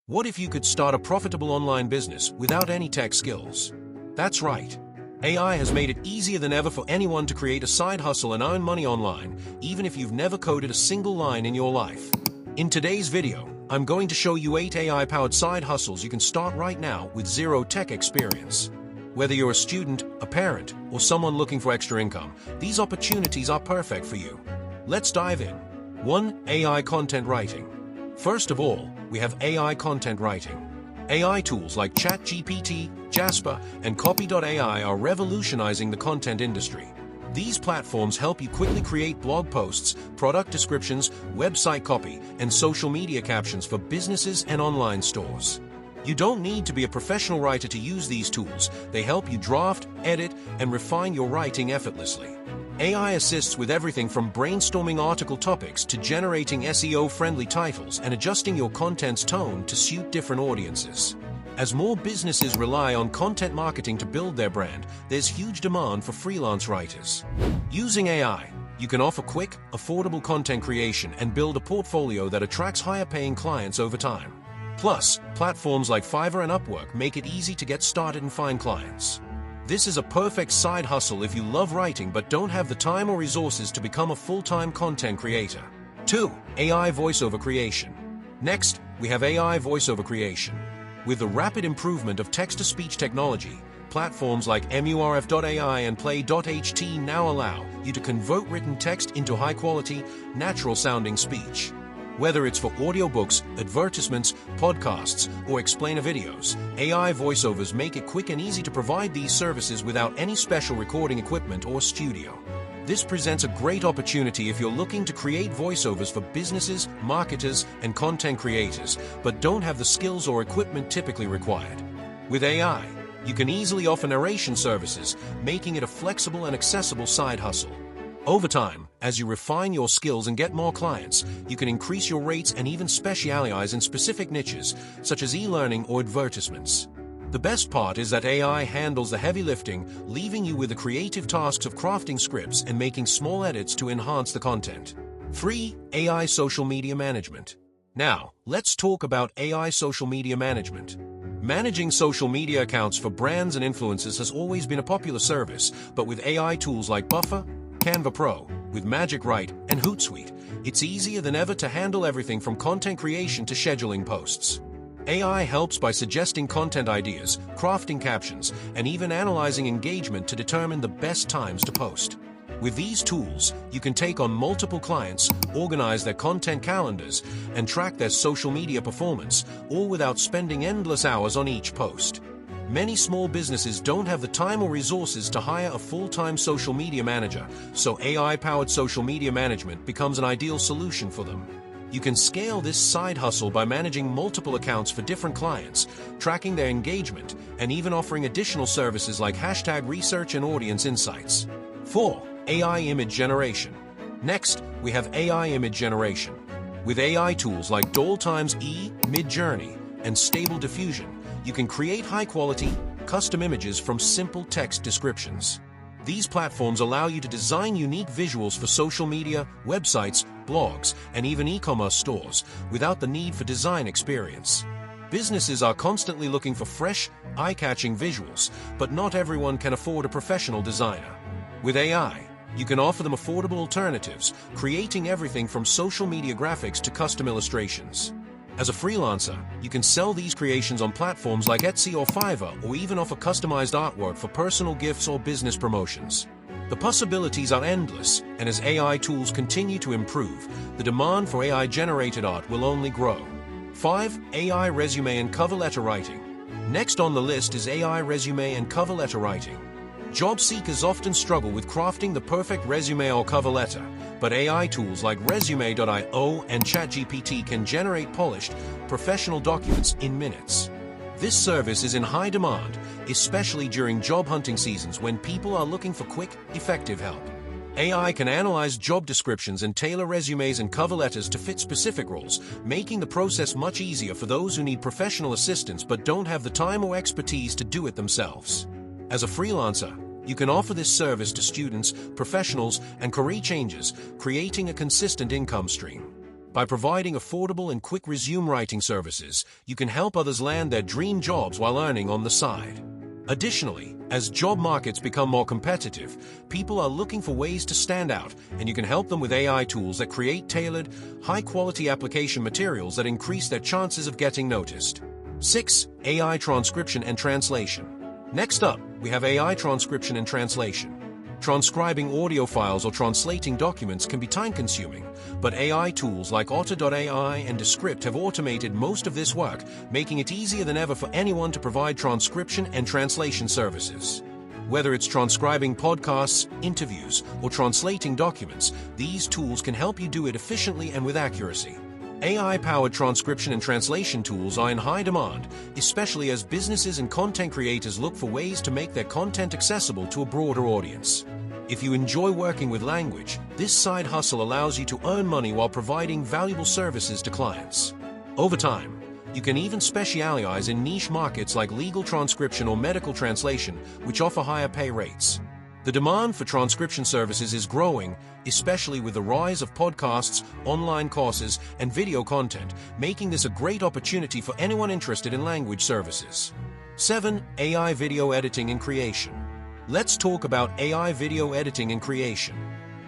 What if you could start a profitable online business without any tech skills? That's right. AI has made it easier than ever for anyone to create a side hustle and earn money online, even if you've never coded a single line in your life. In today's video, I'm going to show you 8 AI-powered side hustles you can start right now with zero tech experience. Whether you're a student, a parent, or someone looking for extra income, these opportunities are perfect for you. Let's dive in. 1. AI content writing. First of all, we have AI content writing. AI tools like ChatGPT, Jasper, and Copy.ai are revolutionizing the content industry. These platforms help you quickly create blog posts, product descriptions, website copy, and social media captions for businesses and online stores. You don't need to be a professional writer to use these tools. They help you draft, edit, and refine your writing effortlessly. AI assists with everything from brainstorming article topics to generating SEO-friendly titles and adjusting your content's tone to suit different audiences. As more businesses rely on content marketing to build their brand, there's huge demand for freelance writers. Using AI, you can offer quick, affordable content creation and build a portfolio that attracts higher-paying clients over time. Plus, platforms like Fiverr and Upwork make it easy to get started and find clients. This is a perfect side hustle if you love writing but don't have the time or resources to become a full-time content creator. 2. AI voiceover creation. Next, we have AI voiceover creation. With the rapid improvement of text-to-speech technology, platforms like MURF.ai and Play.ht now allow you to convert written text into high-quality, natural-sounding speech. Whether it's for audiobooks, advertisements, podcasts, or explainer videos, AI voiceovers make it quick and easy to provide these services without any special recording equipment or studio. This presents a great opportunity if you're looking to create voiceovers for businesses, marketers, and content creators, but don't have the skills or equipment typically required. With AI, you can easily offer narration services, making it a flexible and accessible side hustle. Over time, as you refine your skills and get more clients, you can increase your rates and even specialize in specific niches, such as e-learning or advertisements. The best part is that AI handles the heavy lifting, leaving you with the creative tasks of crafting scripts and making small edits to enhance the content. 3. AI social media management. Now, let's talk about AI social media management. Managing social media accounts for brands and influencers has always been a popular service, but with AI tools like Buffer, Canva Pro, with Magic Write, and Hootsuite, it's easier than ever to handle everything from content creation to scheduling posts. AI helps by suggesting content ideas, crafting captions, and even analyzing engagement to determine the best times to post. With these tools, you can take on multiple clients, organize their content calendars, and track their social media performance, all without spending endless hours on each post. Many small businesses don't have the time or resources to hire a full-time social media manager, so AI-powered social media management becomes an ideal solution for them. You can scale this side hustle by managing multiple accounts for different clients, tracking their engagement, and even offering additional services like hashtag research and audience insights. 4. AI image generation. Next, we have AI image generation. With AI tools like DALL·E, Midjourney, and Stable Diffusion, you can create high-quality, custom images from simple text descriptions. These platforms allow you to design unique visuals for social media, websites, blogs, and even e-commerce stores without the need for design experience. Businesses are constantly looking for fresh, eye-catching visuals, but not everyone can afford a professional designer. With AI, you can offer them affordable alternatives, creating everything from social media graphics to custom illustrations. As a freelancer, you can sell these creations on platforms like Etsy or Fiverr, or even offer customized artwork for personal gifts or business promotions. The possibilities are endless, and as AI tools continue to improve, the demand for AI-generated art will only grow. 5. AI resume and cover letter writing. Next on the list is AI resume and cover letter writing. Job seekers often struggle with crafting the perfect resume or cover letter, but AI tools like Resume.io and ChatGPT can generate polished, professional documents in minutes. This service is in high demand, especially during job hunting seasons when people are looking for quick, effective help. AI can analyze job descriptions and tailor resumes and cover letters to fit specific roles, making the process much easier for those who need professional assistance but don't have the time or expertise to do it themselves. As a freelancer, you can offer this service to students, professionals, and career changers, creating a consistent income stream. By providing affordable and quick resume writing services, you can help others land their dream jobs while earning on the side. Additionally, as job markets become more competitive, people are looking for ways to stand out, and you can help them with AI tools that create tailored, high-quality application materials that increase their chances of getting noticed. 6. AI transcription and translation. Next up, we have AI transcription and translation. Transcribing audio files or translating documents can be time-consuming, but AI tools like Otter.ai and Descript have automated most of this work, making it easier than ever for anyone to provide transcription and translation services. Whether it's transcribing podcasts, interviews, or translating documents, these tools can help you do it efficiently and with accuracy. AI-powered transcription and translation tools are in high demand, especially as businesses and content creators look for ways to make their content accessible to a broader audience. If you enjoy working with language, this side hustle allows you to earn money while providing valuable services to clients. Over time, you can even specialize in niche markets like legal transcription or medical translation, which offer higher pay rates. The demand for transcription services is growing, especially with the rise of podcasts, online courses, and video content, making this a great opportunity for anyone interested in language services. 7. AI video editing and creation. Let's talk about AI video editing and creation.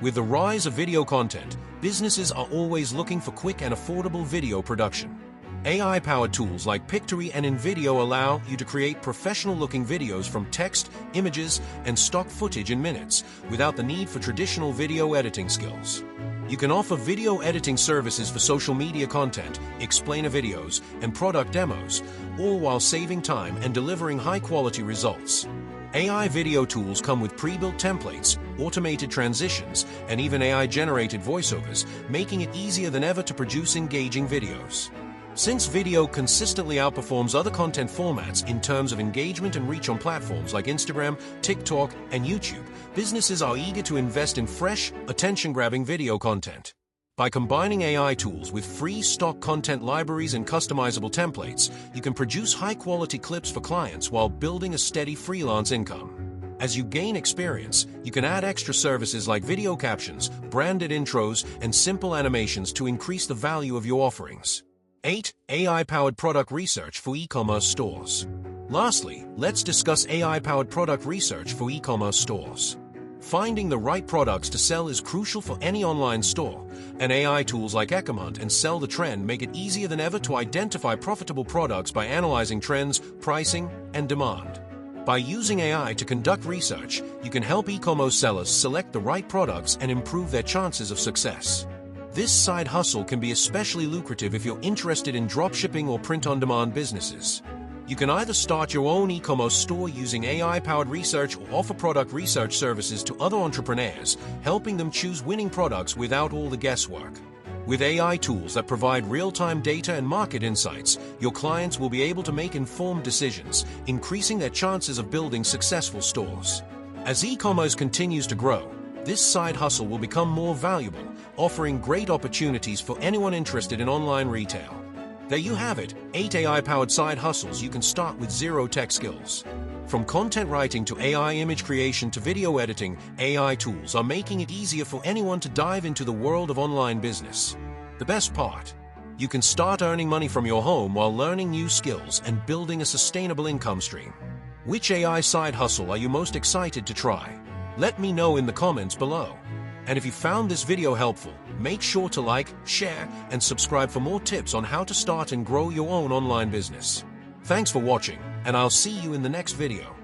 With the rise of video content, businesses are always looking for quick and affordable video production. AI-powered tools like Pictory and InVideo allow you to create professional-looking videos from text, images, and stock footage in minutes, without the need for traditional video editing skills. You can offer video editing services for social media content, explainer videos, and product demos, all while saving time and delivering high-quality results. AI video tools come with pre-built templates, automated transitions, and even AI-generated voiceovers, making it easier than ever to produce engaging videos. Since video consistently outperforms other content formats in terms of engagement and reach on platforms like Instagram, TikTok, and YouTube, businesses are eager to invest in fresh, attention-grabbing video content. By combining AI tools with free stock content libraries and customizable templates, you can produce high-quality clips for clients while building a steady freelance income. As you gain experience, you can add extra services like video captions, branded intros, and simple animations to increase the value of your offerings. 8. AI-powered product research for e-commerce stores. Lastly, let's discuss AI-powered product research for e-commerce stores. Finding the right products to sell is crucial for any online store, and AI tools like Makemoneywithai and Sell the Trend make it easier than ever to identify profitable products by analyzing trends, pricing, and demand. By using AI to conduct research, you can help e-commerce sellers select the right products and improve their chances of success. This side hustle can be especially lucrative if you're interested in dropshipping or print-on-demand businesses. You can either start your own e-commerce store using AI-powered research or offer product research services to other entrepreneurs, helping them choose winning products without all the guesswork. With AI tools that provide real-time data and market insights, your clients will be able to make informed decisions, increasing their chances of building successful stores. As e-commerce continues to grow, this side hustle will become more valuable, offering great opportunities for anyone interested in online retail. There you have it, 8 AI-powered side hustles you can start with zero tech skills. From content writing to AI image creation to video editing, AI tools are making it easier for anyone to dive into the world of online business. The best part? You can start earning money from your home while learning new skills and building a sustainable income stream. Which AI side hustle are you most excited to try? Let me know in the comments below. And if you found this video helpful, make sure to like, share, and subscribe for more tips on how to start and grow your own online business. Thanks for watching, and I'll see you in the next video.